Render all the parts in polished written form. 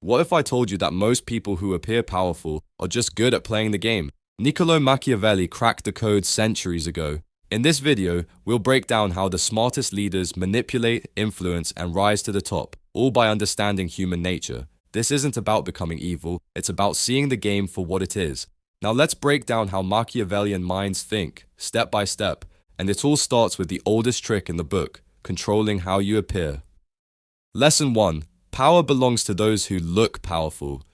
What if I told you that most people who appear powerful are just good at playing the game? Niccolo Machiavelli cracked the code centuries ago. In this video, we'll break down how the smartest leaders manipulate, influence, and rise to the top, all by understanding human nature. This isn't about becoming evil, it's about seeing the game for what it is. Now let's break down how Machiavellian minds think, step by step, and it all starts with the oldest trick in the book, controlling how you appear. Lesson 1. Power belongs to those who look powerful.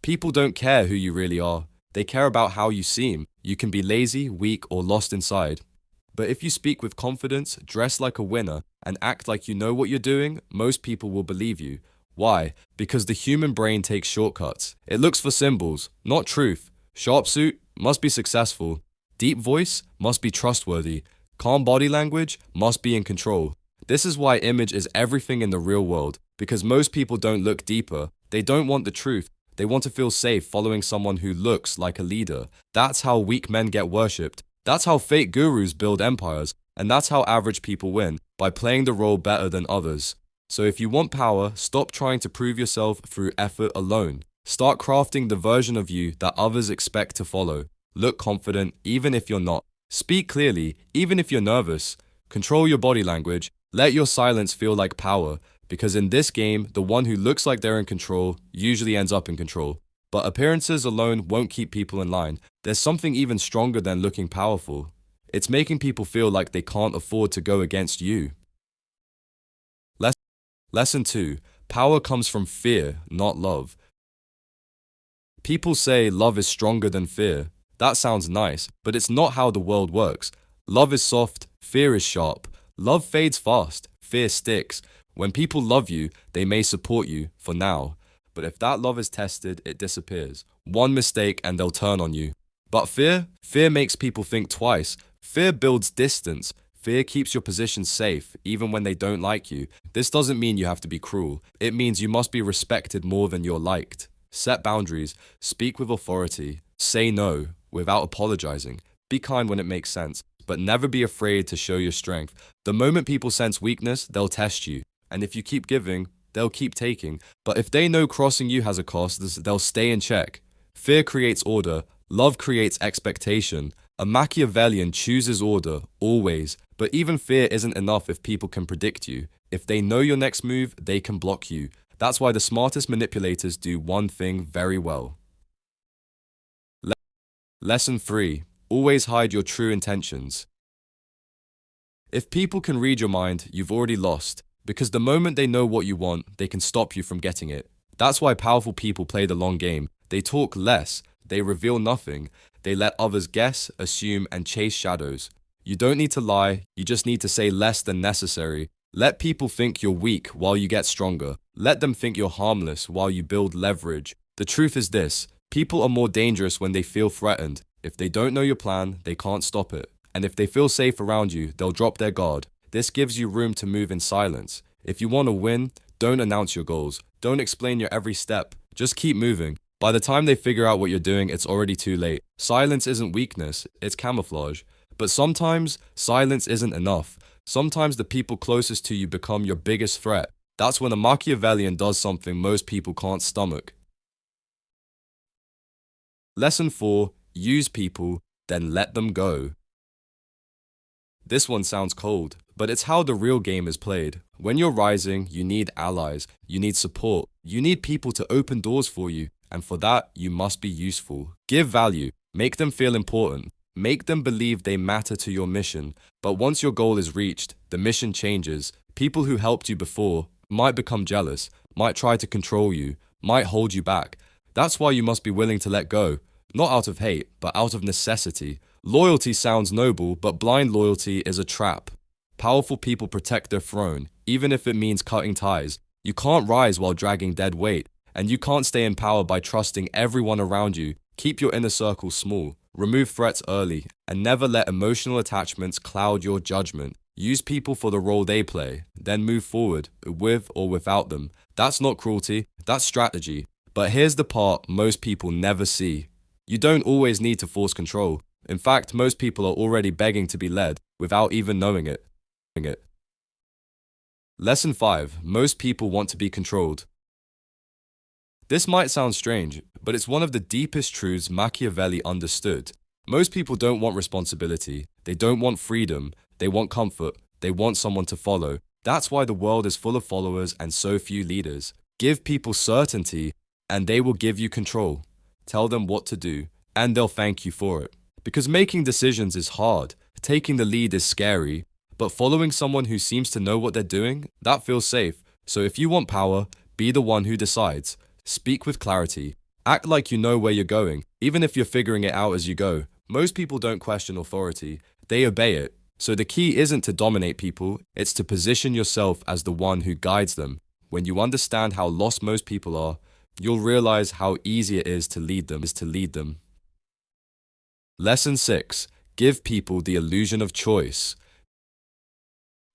People don't care who you really are. They care about how you seem. You can be lazy, weak, or lost inside. But if you speak with confidence, dress like a winner, and act like you know what you're doing, most people will believe you. Why? Because the human brain takes shortcuts. It looks for symbols, not truth. Sharp suit must be successful. Deep voice must be trustworthy. Calm body language must be in control. This is why image is everything in the real world, because most people don't look deeper. They don't want the truth. They want to feel safe following someone who looks like a leader. That's how weak men get worshipped. That's how fake gurus build empires. And that's how average people win, by playing the role better than others. So if you want power, stop trying to prove yourself through effort alone. Start crafting the version of you that others expect to follow. Look confident, even if you're not. Speak clearly, even if you're nervous. Control your body language. Let your silence feel like power, because in this game, the one who looks like they're in control usually ends up in control. But appearances alone won't keep people in line. There's something even stronger than looking powerful. It's making people feel like they can't afford to go against you. Lesson 2. Power comes from fear, not love. People say love is stronger than fear. That sounds nice, but it's not how the world works. Love is soft, fear is sharp. Love fades fast, fear sticks. When people love you, they may support you, for now. But if that love is tested, it disappears. One mistake and they'll turn on you. But fear? Fear makes people think twice. Fear builds distance. Fear keeps your position safe, even when they don't like you. This doesn't mean you have to be cruel. It means you must be respected more than you're liked. Set boundaries. Speak with authority. Say no, without apologizing. Be kind when it makes sense, but never be afraid to show your strength. The moment people sense weakness, they'll test you. And if you keep giving, they'll keep taking. But if they know crossing you has a cost, they'll stay in check. Fear creates order. Love creates expectation. A Machiavellian chooses order, always. But even fear isn't enough if people can predict you. If they know your next move, they can block you. That's why the smartest manipulators do one thing very well. Lesson 3. Always hide your true intentions. If people can read your mind, you've already lost. Because the moment they know what you want, they can stop you from getting it. That's why powerful people play the long game. They talk less. They reveal nothing. They let others guess, assume, and chase shadows. You don't need to lie, you just need to say less than necessary. Let people think you're weak while you get stronger. Let them think you're harmless while you build leverage. The truth is this, people are more dangerous when they feel threatened. If they don't know your plan, they can't stop it. And if they feel safe around you, they'll drop their guard. This gives you room to move in silence. If you want to win, don't announce your goals. Don't explain your every step. Just keep moving. By the time they figure out what you're doing, it's already too late. Silence isn't weakness, it's camouflage. But sometimes, silence isn't enough. Sometimes the people closest to you become your biggest threat. That's when a Machiavellian does something most people can't stomach. Lesson 4. Use people, then let them go. This one sounds cold, but it's how the real game is played. When you're rising, you need allies, you need support, you need people to open doors for you, and for that, you must be useful. Give value, make them feel important. Make them believe they matter to your mission. But once your goal is reached, the mission changes. People who helped you before might become jealous, might try to control you, might hold you back. That's why you must be willing to let go. Not out of hate, but out of necessity. Loyalty sounds noble, but blind loyalty is a trap. Powerful people protect their throne, even if it means cutting ties. You can't rise while dragging dead weight, and you can't stay in power by trusting everyone around you. Keep your inner circle small. Remove threats early, and never let emotional attachments cloud your judgment. Use people for the role they play, then move forward, with or without them. That's not cruelty, that's strategy. But here's the part most people never see. You don't always need to force control. In fact, most people are already begging to be led, without even knowing it. Lesson 5. Most people want to be controlled. This might sound strange, but it's one of the deepest truths Machiavelli understood. Most people don't want responsibility, they don't want freedom, they want comfort, they want someone to follow. That's why the world is full of followers and so few leaders. Give people certainty, and they will give you control. Tell them what to do, and they'll thank you for it. Because making decisions is hard, taking the lead is scary, but following someone who seems to know what they're doing, that feels safe. So if you want power, be the one who decides. Speak with clarity. Act like you know where you're going, even if you're figuring it out as you go. Most people don't question authority, they obey it. So the key isn't to dominate people, it's to position yourself as the one who guides them. When you understand how lost most people are, you'll realize how easy it is to lead them. Lesson 6. Give people the illusion of choice.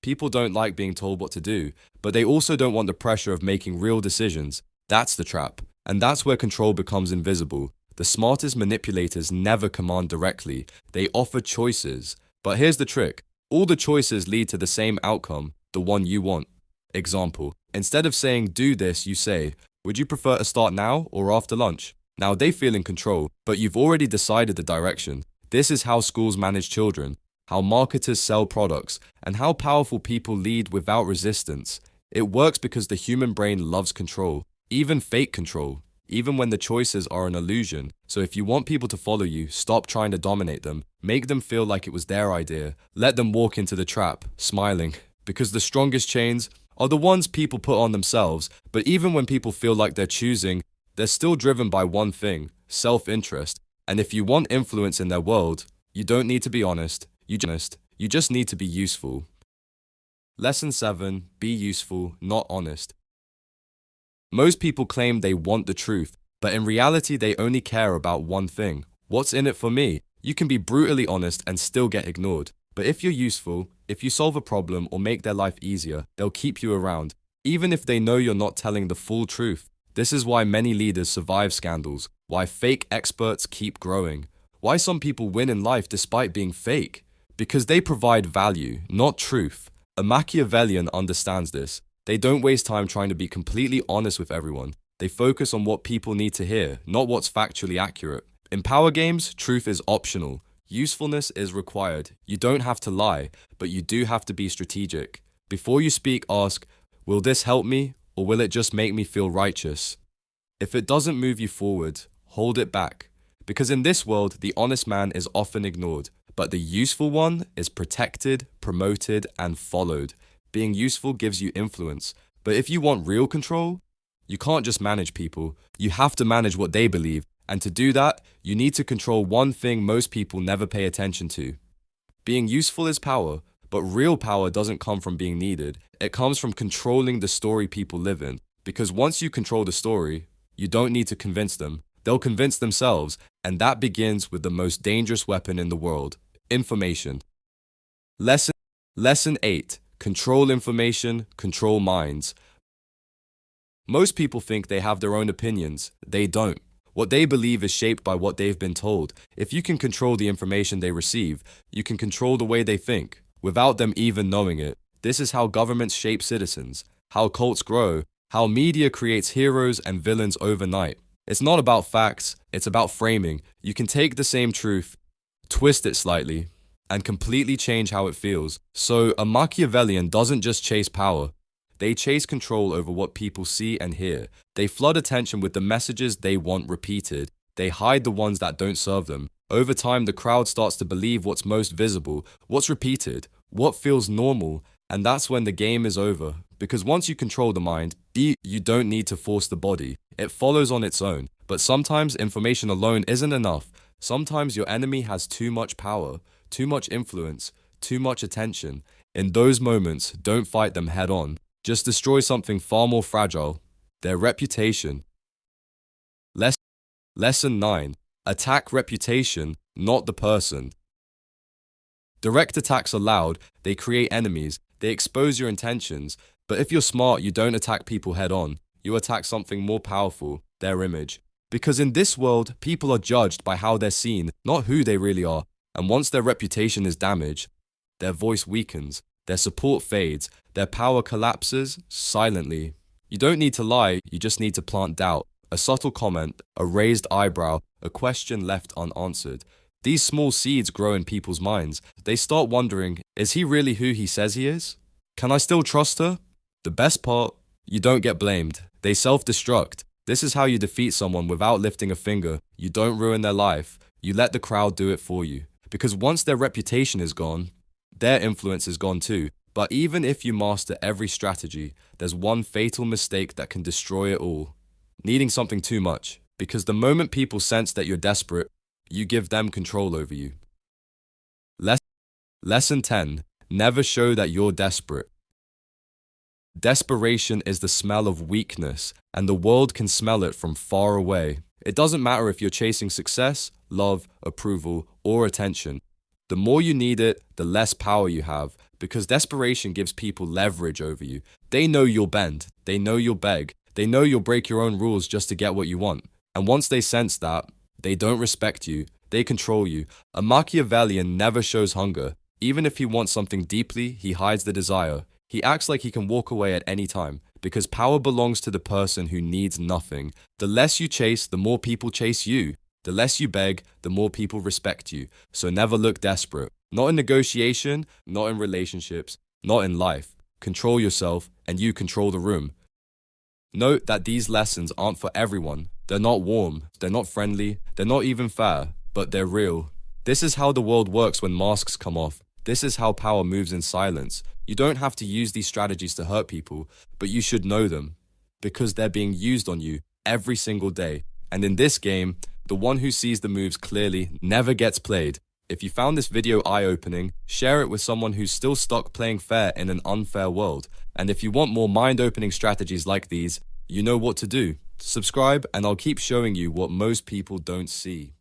People don't like being told what to do, but they also don't want the pressure of making real decisions. That's the trap. And that's where control becomes invisible. The smartest manipulators never command directly, they offer choices. But here's the trick. All the choices lead to the same outcome, the one you want. Example, instead of saying do this, you say, would you prefer to start now or after lunch? Now they feel in control, but you've already decided the direction. This is how schools manage children, how marketers sell products, and how powerful people lead without resistance. It works because the human brain loves control, even fake control, even when the choices are an illusion. So if you want people to follow you, stop trying to dominate them. Make them feel like it was their idea. Let them walk into the trap, smiling. Because the strongest chains are the ones people put on themselves. But even when people feel like they're choosing, they're still driven by one thing, self-interest. And if you want influence in their world, you don't need to be honest. You just need to be useful. Lesson 7. Be useful, not honest. Most people claim they want the truth, but in reality they only care about one thing. What's in it for me? You can be brutally honest and still get ignored. But if you're useful, if you solve a problem or make their life easier, they'll keep you around, even if they know you're not telling the full truth. This is why many leaders survive scandals, why fake experts keep growing, why some people win in life despite being fake. Because they provide value, not truth. A Machiavellian understands this. They don't waste time trying to be completely honest with everyone. They focus on what people need to hear, not what's factually accurate. In power games, truth is optional. Usefulness is required. You don't have to lie, but you do have to be strategic. Before you speak, ask, will this help me, or will it just make me feel righteous? If it doesn't move you forward, hold it back. Because in this world, the honest man is often ignored, but the useful one is protected, promoted, and followed. Being useful gives you influence, but if you want real control, you can't just manage people, you have to manage what they believe, and to do that, you need to control one thing most people never pay attention to. Being useful is power, but real power doesn't come from being needed, it comes from controlling the story people live in, because once you control the story, you don't need to convince them, they'll convince themselves, and that begins with the most dangerous weapon in the world, information. Lesson 8. Control information, control minds. Most people think they have their own opinions. They don't. What they believe is shaped by what they've been told. If you can control the information they receive, you can control the way they think, without them even knowing it. This is how governments shape citizens, how cults grow, how media creates heroes and villains overnight. It's not about facts, it's about framing. You can take the same truth, twist it slightly, and completely change how it feels. So a Machiavellian doesn't just chase power. They chase control over what people see and hear. They flood attention with the messages they want repeated. They hide the ones that don't serve them. Over time, the crowd starts to believe what's most visible, what's repeated, what feels normal, and that's when the game is over. Because once you control the mind, you don't need to force the body. It follows on its own. But sometimes information alone isn't enough. Sometimes your enemy has too much power, too much influence, too much attention. In those moments, don't fight them head on. Just destroy something far more fragile, their reputation. Lesson 9. Attack reputation, not the person. Direct attacks are loud, they create enemies, they expose your intentions, but if you're smart, you don't attack people head on. You attack something more powerful, their image. Because in this world, people are judged by how they're seen, not who they really are. And once their reputation is damaged, their voice weakens, their support fades, their power collapses silently. You don't need to lie, you just need to plant doubt. a subtle comment, a raised eyebrow, a question left unanswered. These small seeds grow in people's minds. They start wondering, is he really who he says he is? Can I still trust her? The best part, you don't get blamed. They self-destruct. This is how you defeat someone without lifting a finger. You don't ruin their life. You let the crowd do it for you. Because once their reputation is gone, their influence is gone too. But even if you master every strategy, there's one fatal mistake that can destroy it all. Needing something too much. Because the moment people sense that you're desperate, you give them control over you. Lesson 10. Never show that you're desperate. Desperation is the smell of weakness, and the world can smell it from far away. It doesn't matter if you're chasing success, love, approval, or attention. The more you need it, the less power you have, because desperation gives people leverage over you. They know you'll bend, they know you'll beg, they know you'll break your own rules just to get what you want. And once they sense that, they don't respect you, they control you. A Machiavellian never shows hunger. Even if he wants something deeply, he hides the desire. He acts like he can walk away at any time, because power belongs to the person who needs nothing. The less you chase, the more people chase you. The less you beg, the more people respect you. So never look desperate. Not in negotiation, not in relationships, not in life. Control yourself, and you control the room. Note that these lessons aren't for everyone. They're not warm, they're not friendly, they're not even fair, but they're real. This is how the world works when masks come off. This is how power moves in silence. You don't have to use these strategies to hurt people, but you should know them, because they're being used on you every single day. And in this game, the one who sees the moves clearly never gets played. If you found this video eye-opening, share it with someone who's still stuck playing fair in an unfair world. And if you want more mind-opening strategies like these, you know what to do. Subscribe and I'll keep showing you what most people don't see.